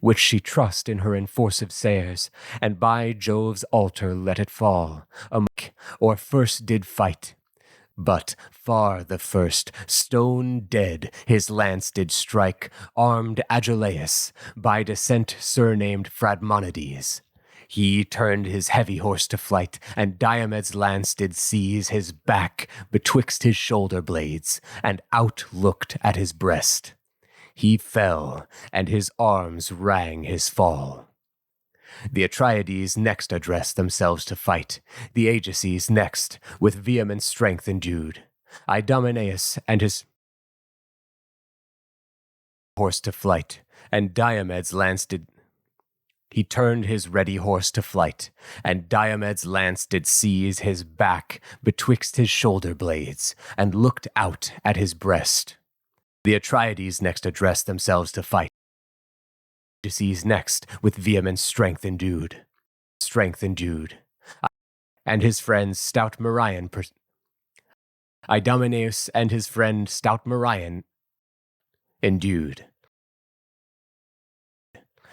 which she trussed in her enforcive sares, and by Jove's altar let it fall, or first did fight. But far the first, stone dead, his lance did strike, armed Agelaus, by descent surnamed Phragmonides. He turned his heavy horse to flight, and Diomed's lance did seize his back betwixt his shoulder blades, and out looked at his breast. He fell, and his arms rang his fall. The Atreides next addressed themselves to fight, the Ajaces next, with vehement strength endued. Idomeneus and his horse to flight, and Diomed's lance did... He turned his ready horse to flight, and Diomed's lance did seize his back betwixt his shoulder blades, and looked out at his breast. The Atreides next addressed themselves to fight. Ajaces next, with vehement strength endued. And his friend stout Merion Idomeneus and his friend stout Merion endued.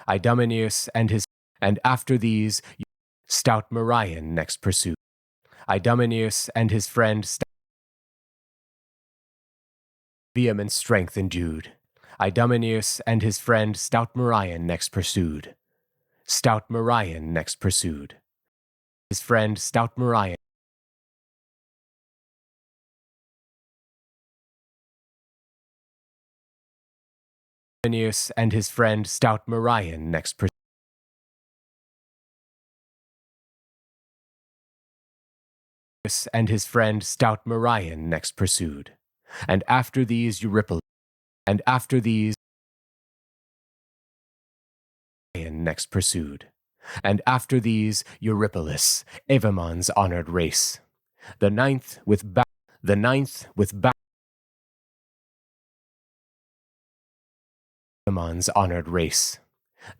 Idomeneus and after these, stout Merion next pursued. Idomeneus and his friend vehement strength endued. Idomeneus and his friend stout Merion next pursued. Stout Merion next pursued. His friend stout Merion. Idomeneus and his friend stout Merion next pursued. And his friend stout Merion next pursued. And after these Eurypylus. And after these next pursued. And after these Eurypylus, Evamon's honored race. The ninth with Evamon's honored race.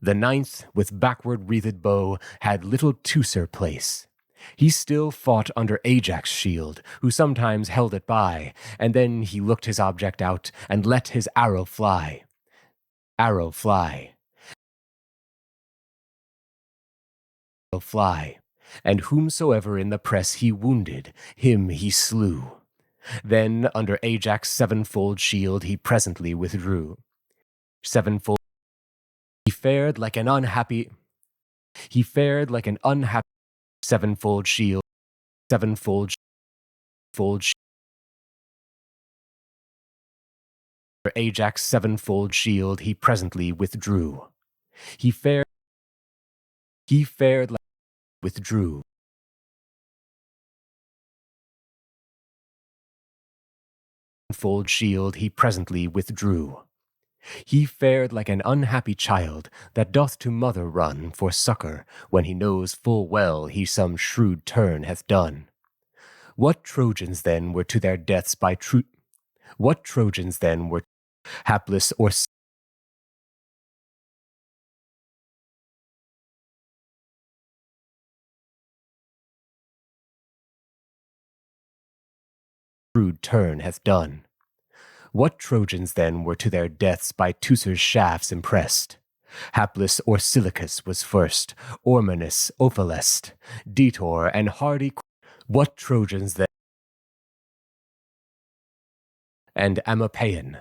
The ninth with backward wreathed bow had little Teucer place. He still fought under Ajax' shield, who sometimes held it by, and then he looked his object out, and let his arrow fly. And whomsoever in the press he wounded, him he slew. Then under Ajax' sevenfold shield he presently withdrew. He fared like an unhappy sevenfold shield. Under Ajax' sevenfold shield he presently withdrew. He fared like withdrew. Fold shield he presently withdrew. He fared like an unhappy child that doth to mother run for succor when he knows full well he some shrewd turn hath done. What Trojans then were to their deaths by What Trojans then were hapless or shrewd turn hath done? What Trojans then were to their deaths by Teucer's shafts impressed? Hapless Orsilochus was first, Ormenus, Ophelest, Detor, and hardy. What Trojans then? And Amapaean.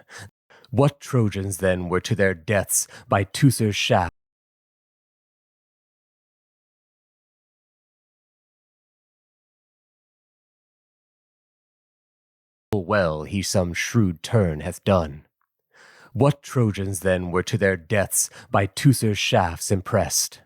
What Trojans then were to their deaths by Teucer's shaft? Full well he some shrewd turn hath done. What Trojans then were to their deaths by Teucer's shafts impressed?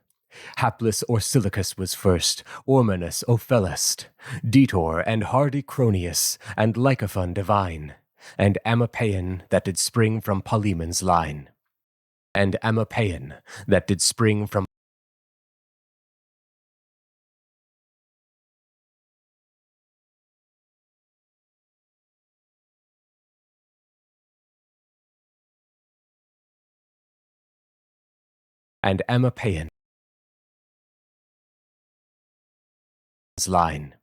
Hapless Orsilochus was first, Ormenus, Ophelest, Detor, and hardy Cronius, and Lycophon divine, and Amapaean that did spring from Polemon's line. And Amapaean that did spring from and Amapaean line.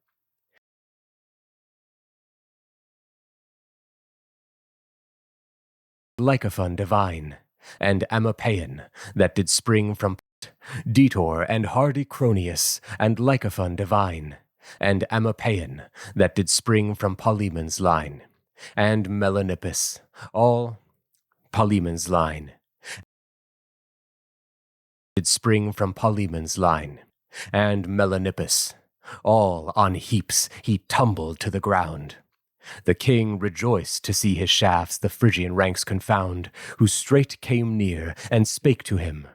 Lycophon divine, and Amapaean, that did spring from Detour and hardy Cronius, and Lycophon divine, and Amapaean, that did spring from Polemon's line, and Melanippus, all Polemon's line, did spring from Polemon's line, and Melanippus, all on heaps he tumbled to the ground. The king rejoiced to see his shafts the Phrygian ranks confound, who straight came near and spake to him.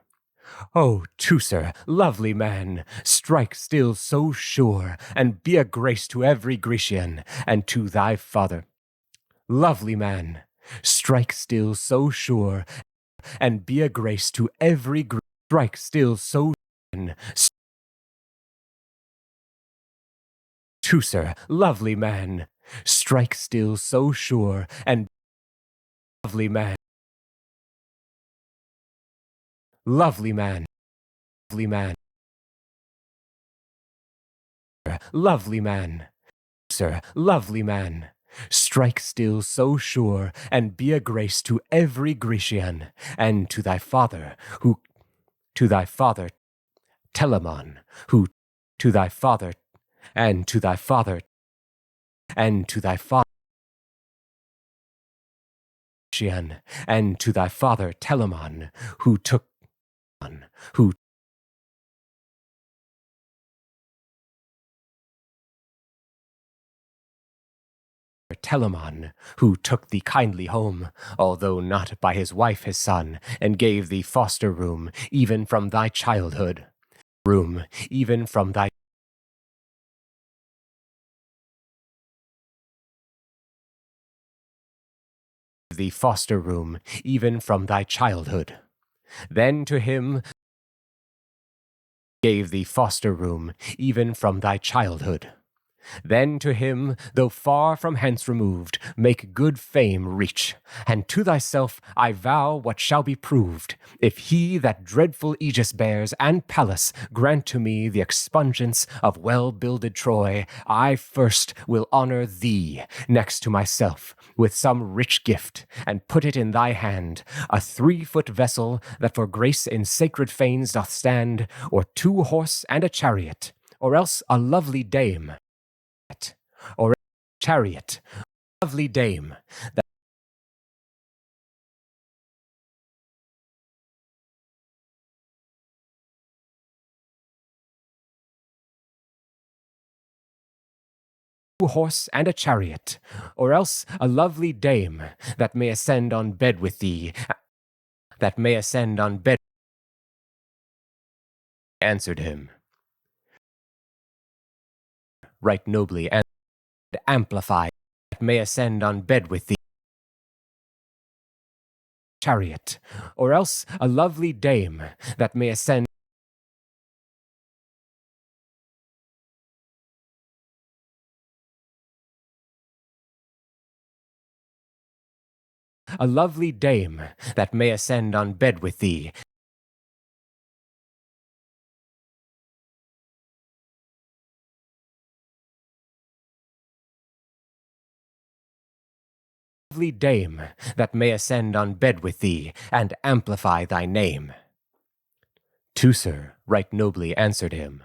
O Teucer, lovely man, strike still so sure, and be a grace to every Grecian, and to thy father. Lovely man, strike still so sure, and be a grace to every strike still so Teucer, lovely man, strike still so sure, and lovely man, lovely man, lovely man, lovely man, sir, lovely man, strike still so sure, and be a grace to every Grecian, and to thy father, Telamon, who, to thy father, and to thy father, and to thy father, and to thy father Telamon, who took, who Telamon, who took thee kindly home, although not by his wife his son, and gave thee foster room, even from thy childhood, even from thy thee foster room, even from thy childhood. Then to him gave thee foster room, even from thy childhood. Then to him, though far from hence removed, make good fame reach, and to thyself I vow what shall be proved, if he that dreadful aegis bears and Pallas grant to me the expungence of well-builded Troy, I first will honor thee, next to myself, with some rich gift, and put it in thy hand, a 3-foot vessel that for grace in sacred fanes doth stand, or 2 horse and a chariot, or else a lovely dame, or a chariot, lovely dame, that horse and a chariot, or else a lovely dame that may ascend on bed with thee, answered him right nobly and amplify, that may ascend on bed with thee, chariot, or else a lovely dame that may ascend a lovely dame that may ascend on bed with thee, lovely dame that may ascend on bed with thee, and amplify thy name. Teucer right nobly answered him.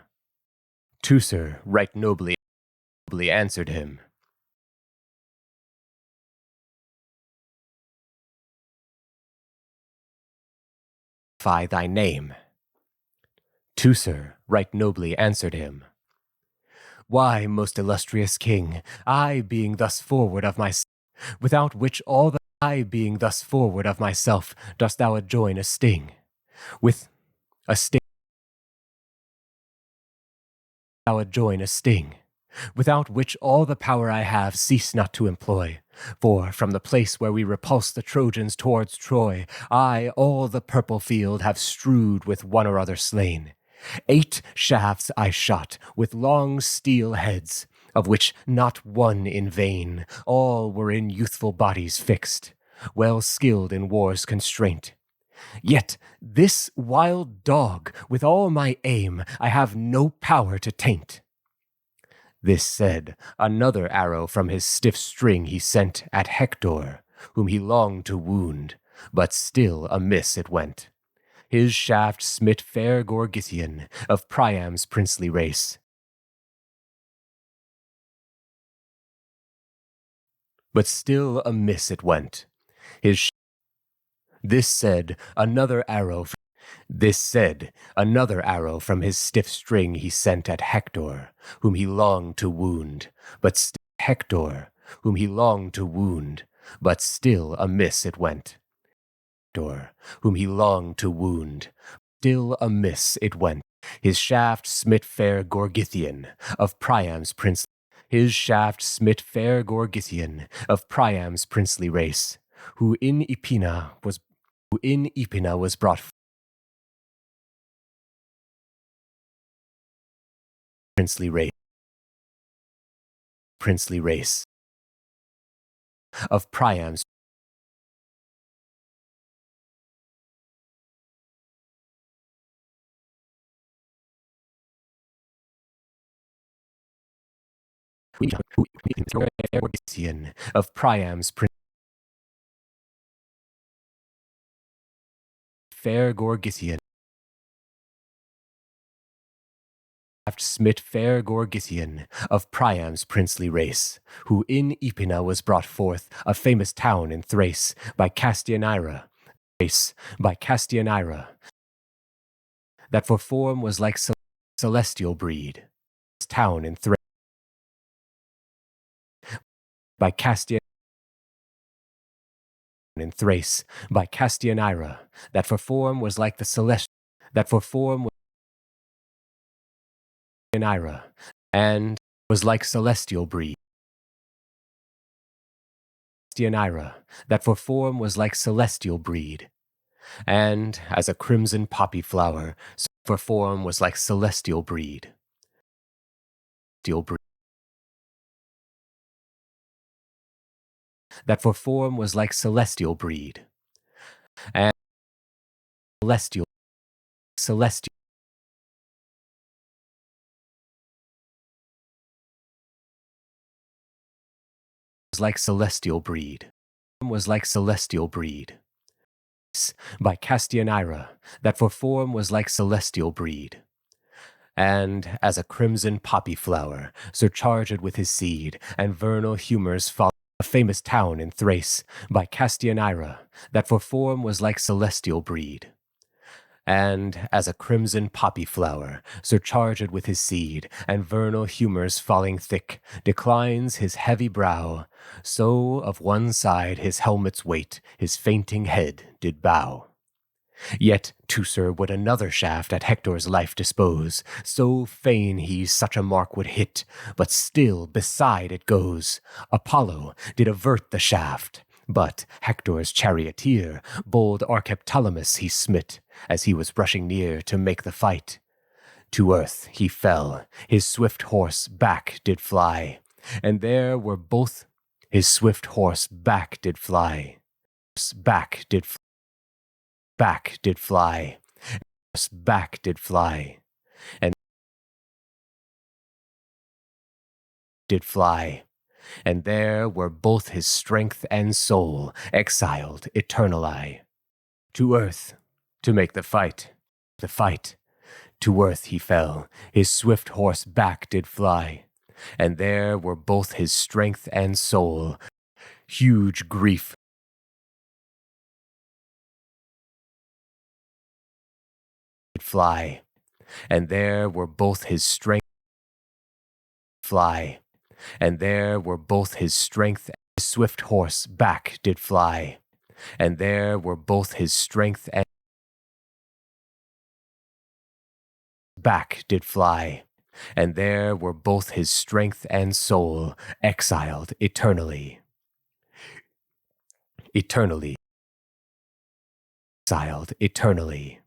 Teucer right nobly answered him. Amplify thy name. Teucer right nobly answered him. Why, most illustrious king, I being thus forward of myself, without which all the I being thus forward of myself, dost thou adjoin a sting, with a sting, thou adjoin a sting, without which all the power I have cease not to employ. For from the place where we repulse the Trojans towards Troy, I all the purple field have strewed with one or other slain. 8 shafts I shot with long steel heads, of which not one in vain, all were in youthful bodies fixed, well skilled in war's constraint. Yet this wild dog, with all my aim, I have no power to taint. This said, another arrow from his stiff string he sent at Hector, whom he longed to wound, but still amiss it went. His shaft smit fair Gorgythian of Priam's princely race. But still amiss it went. This said, another arrow from his stiff string he sent at Hector, whom he longed to wound, but still amiss it went. Whom he longed to wound, still amiss it went. His shaft smit fair Gorgythian of Priam's princely race, who in Ipina was brought princely race of Priam's fair Gorgythian smit fair Gorgythian of Priam's princely race, who in Ipina was brought forth, a famous town in Thrace, by Castianira, that for form was like celestial breed. Town in Thrace, by Castianira, that for form was like the celestial, and was like celestial breed. That for form was like celestial breed, and as a crimson poppy flower, so for form was like celestial breed. That for form was like celestial breed, and celestial was like celestial breed, by Castianira, that for form was like celestial breed, and as a crimson poppy flower, surcharged with his seed, and vernal humours follow. A famous town in Thrace, by Castianira, that for form was like celestial breed, and as a crimson poppy flower, surcharged with his seed, and vernal humours falling thick, declines his heavy brow, so of one side his helmet's weight his fainting head did bow. Yet Teucer would another shaft at Hector's life dispose, so fain he such a mark would hit, but still beside it goes. Apollo did avert the shaft, but Hector's charioteer, bold Archeptolemus, he smit, as he was rushing near to make the fight. To earth he fell, his swift horse back did fly, and there were both his swift horse back did fly, back did fly, and did fly, and there were both his strength and soul exiled eternally. To earth, to make the fight, to earth he fell, his swift horse back did fly, and there were both his strength and soul. Huge grief fly, and there were both his strength fly, and there were both his strength and his swift horse back did fly, and there were both his strength and back did fly, and there were both his strength and soul exiled eternally. Exiled eternally.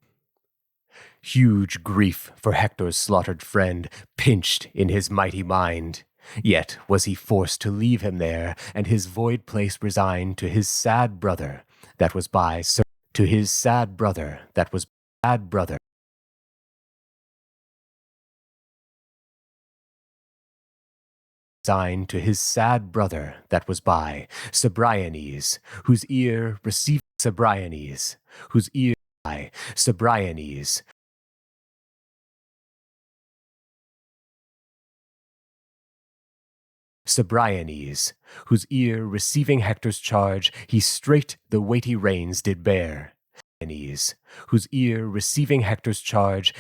Huge grief for Hector's slaughtered friend pinched in his mighty mind. Yet was he forced to leave him there, and his void place resigned to his sad brother that was by Cebriones, whose ear received Cebriones, whose ear Cebriones, Cebriones, whose ear receiving Hector's charge, he straight the weighty reins did bear. Cebriones, whose ear receiving Hector's charge,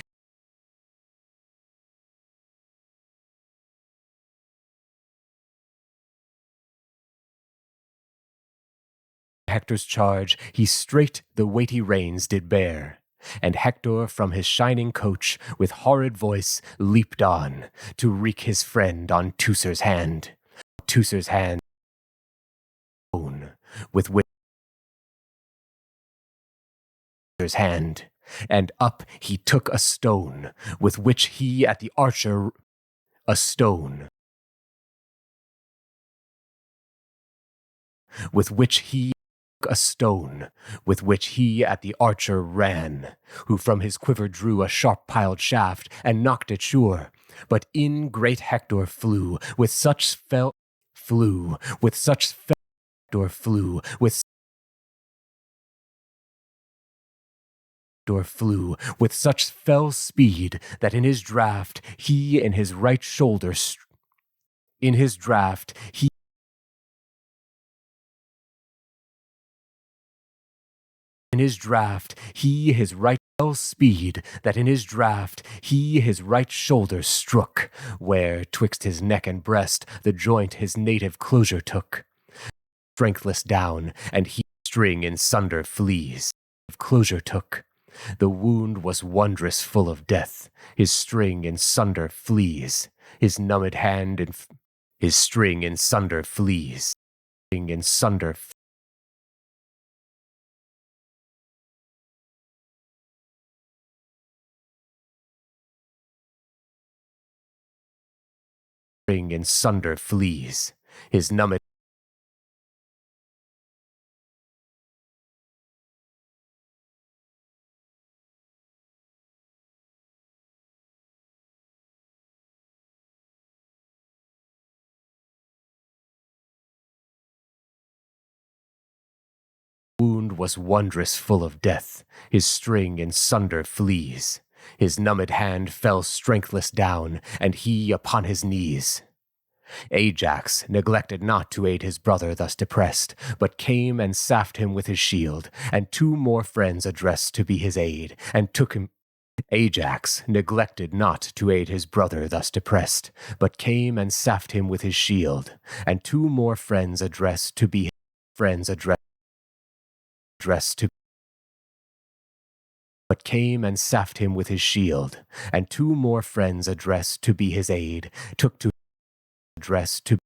he straight the weighty reins did bear. And Hector from his shining coach with horrid voice leaped on to wreak his friend on Teucer's hand. Teucer's hand, with which Teucer's hand, and up he took a stone, with which he at the archer a stone, with which he a stone, with which he at the archer ran, who from his quiver drew a sharp-piled shaft, and knocked it sure. But in great Hector flew, with such fell speed that in his draught he in his right shoulder his right speed that in his draught he his right shoulder strook, where twixt his neck and breast the joint his native closure took. Strengthless down, and he string in sunder flees. Closure took. The wound was wondrous full of death. His string in sunder flees. His numbed hand and his string in sunder flees. String in sunder in sunder flees, his numbed wound was wondrous full of death, his string in sunder flees. His numbed hand fell strengthless down, and he upon his knees. Ajax neglected not to aid his brother thus depressed, but came and sapped him with his shield, and two more friends addressed to be his aid, and took him. Ajax neglected not to aid his brother thus depressed, but came and sapped him with his shield, and two more friends addressed to be but came and sapped him with his shield, and two more friends addressed to be his aid, took to address to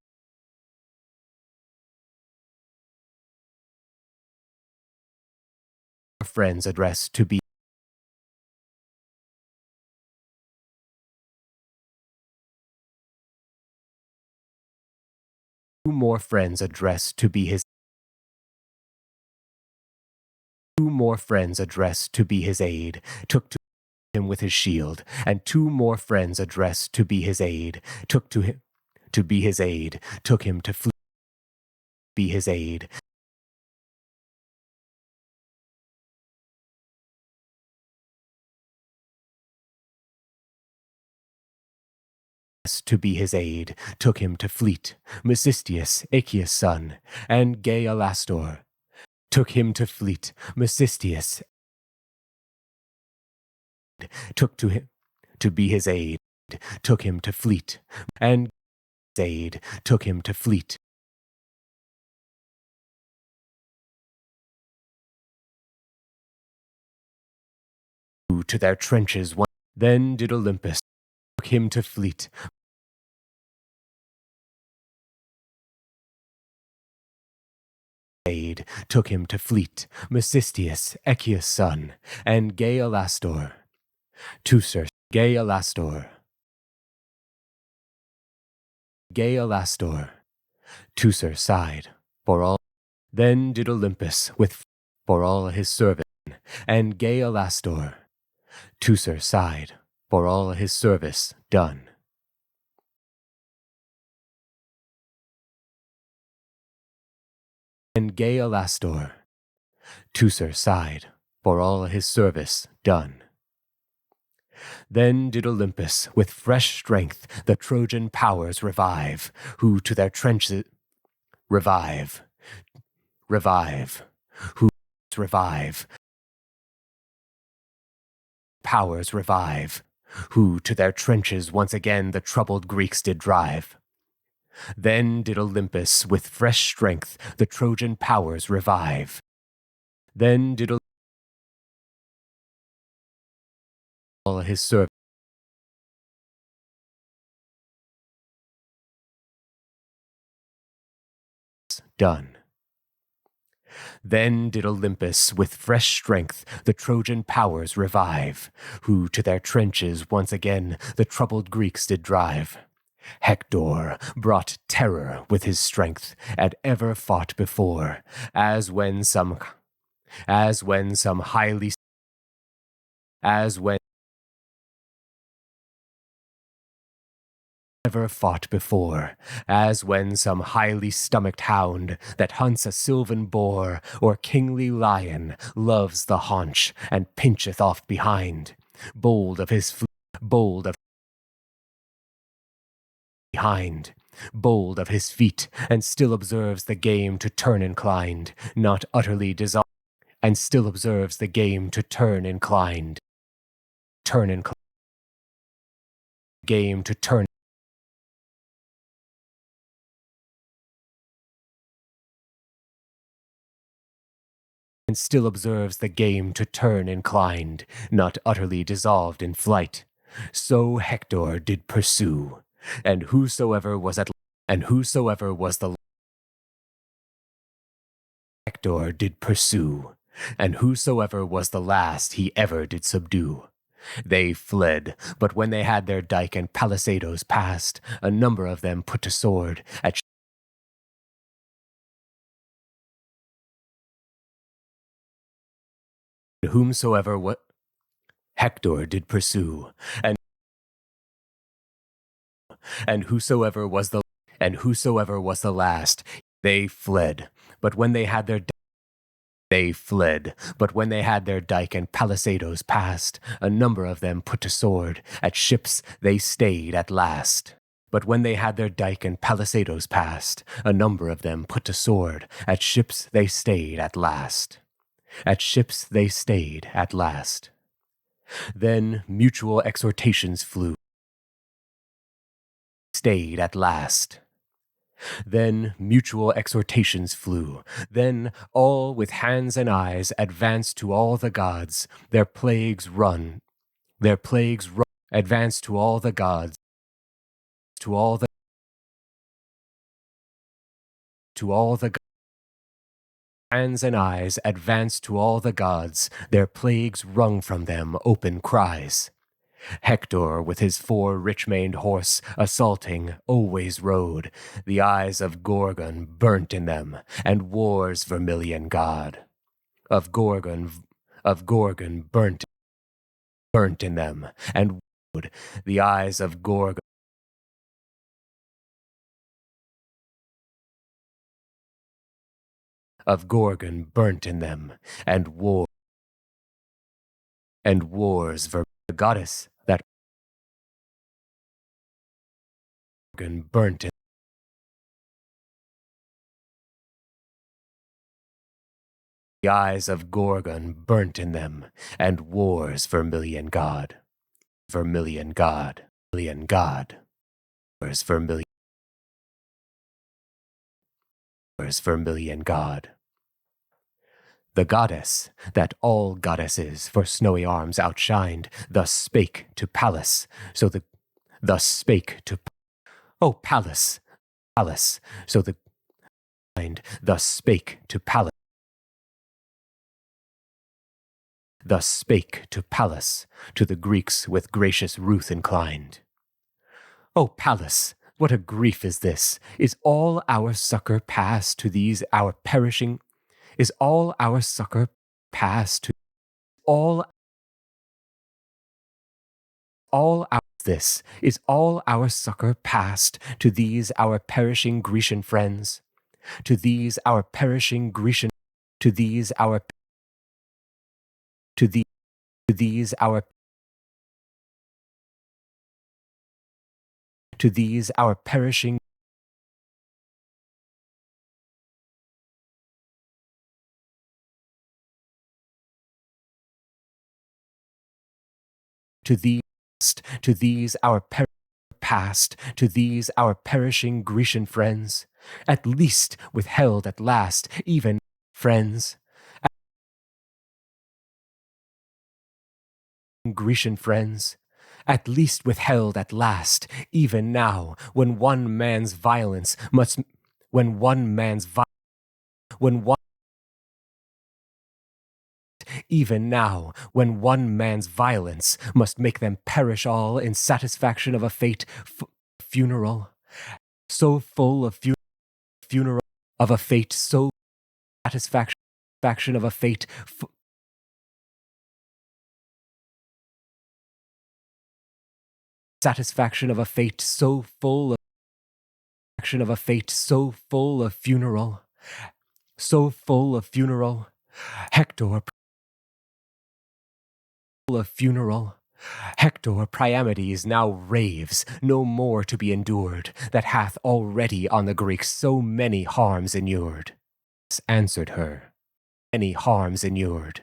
friends addressed to be two more friends addressed to be his two more friends addressed to be his aid, took to him with his shield, and two more friends addressed to be his aid, took to him to be his aid, took him to flee, be his aid, to be his aid, took him to fleet, Mecistius, Achaeus' son, and gay Alastor, took him to fleet, Mecistius, took to him to be his aid, took him to fleet, and his aid, took him to fleet. To their trenches one. Then did Olympus took him to fleet, aid, took him to fleet, Mecistius, Achaeus' son, and gay Alastor, Teucer, gay Alastor, Teucer sighed for all. Then did Olympus with for all his service, and gay Alastor, Teucer sighed for all his service done. And gay Alastor, Teucer sighed, for all his service done. Then did Olympus with fresh strength the Trojan powers revive, who to their trenches revive, who revive, powers revive, who to their trenches once again the troubled Greeks did drive. Then did Olympus with fresh strength the Trojan powers revive. Then did all his service done. Then did Olympus with fresh strength the Trojan powers revive, who to their trenches once again the troubled Greeks did drive. Hector brought terror with his strength, and ever fought before, as when some highly stomached hound that hunts a sylvan boar or kingly lion loves the haunch and pincheth oft behind, bold of his feet, and still observes the game to turn inclined, not utterly dissolved, and still observes the game to turn inclined, game to turn, and still observes the game to turn inclined, not utterly dissolved in flight. So Hector did pursue, and whosoever was the Hector did pursue, and whosoever was the last he ever did subdue. They fled, but when they had their dike and palisadoes passed, a number of them put to sword at whomsoever what Hector did pursue, and whosoever was the last, they fled, but when they had their dike and palisadoes passed, a number of them put to sword at ships they stayed at last. But when they had their dike and palisadoes passed, a number of them put to sword at ships they stayed at last. Then mutual exhortations flew. Stayed at last. Then mutual exhortations flew. Then all with hands and eyes advanced to all the gods. Their plagues run. Advanced to all the gods. To all the hands and eyes advanced to all the gods, their plagues wrung from them open cries. Hector with his 4 rich-maned horse assaulting always rode, the eyes of Gorgon burnt in them, and war's vermilion god. Of Gorgon burnt in them, and rode, the eyes of Gorgon burnt in them, and war's the goddess that burnt in the eyes of Gorgon burnt in them, and war's vermilion god, war's vermilion god. The goddess, that all goddesses for snowy arms outshined, thus spake to Pallas, O Pallas, so the mind thus spake to Pallas, to the Greeks with gracious ruth inclined. O Pallas, what a grief is this! Is all our succor past to these our perishing? Is all our succor past to all our succor past to these our perishing Grecian friends? To these our To these our perishing to these our past, to these our perishing Grecian friends, at least withheld at last, even friends, Grecian friends, at least withheld at last, even now, when one man's violence must, when one man's even now, when one man's violence must make them perish all in satisfaction of a fate funeral, so full of funeral of a fate so satisfaction of a fate satisfaction of a fate so full of action of a fate so full of funeral, Hector of funeral, Hector Priamedes now raves, no more to be endured, that hath already on the Greeks so many harms inured. Answered her, many harms inured.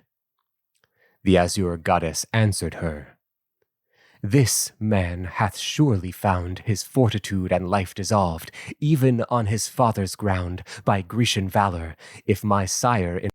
The azure goddess answered her, this man hath surely found his fortitude and life dissolved, even on his father's ground, by Grecian valor, if my sire in